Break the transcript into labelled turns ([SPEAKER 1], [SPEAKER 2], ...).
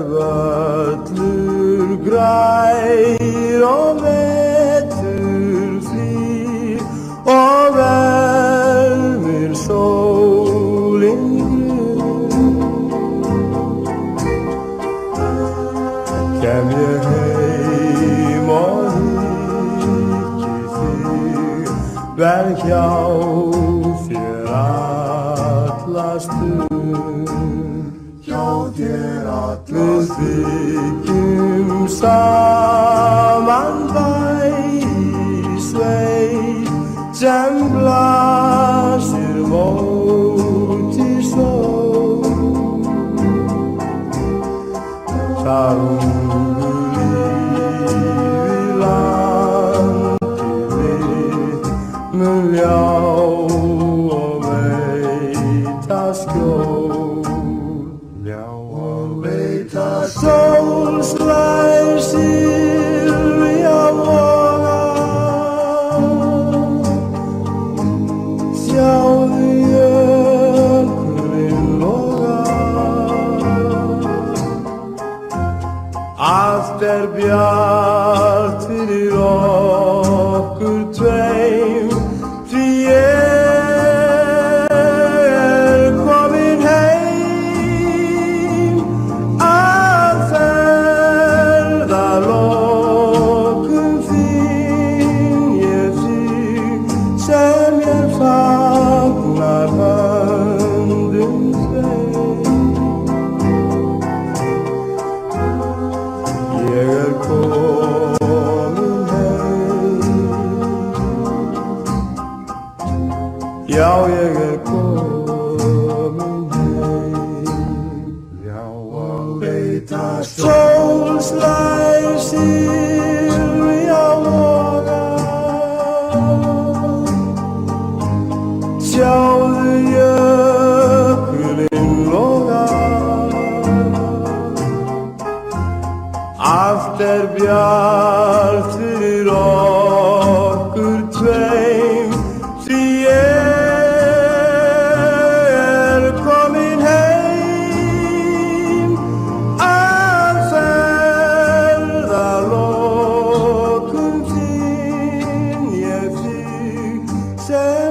[SPEAKER 1] völlur grær og vetur hlýr og vermir sólin grunn. Kem ég heim og hyggi þig, verð hjá þér alla stund. Við þykjum saman bæsveit sem blasir móti sól. Það ungur lífi landið mitt mun ljá og veita skjól. Sól slær Silvía voga, sjáðu jökulinn loga. Allt bjart fyrir okkur tveim, því komin heim. Lokum finn ég þig sem ég fagnar höndum tveim. Ég komin heim. Já, ég komin heim. Já, og veit að sól slær Silvía voga, sjáðu jökulinn loga. Allt bjart fyrir okkur tveim, því ég komin heim. Að ferðalokum finn ég þig sem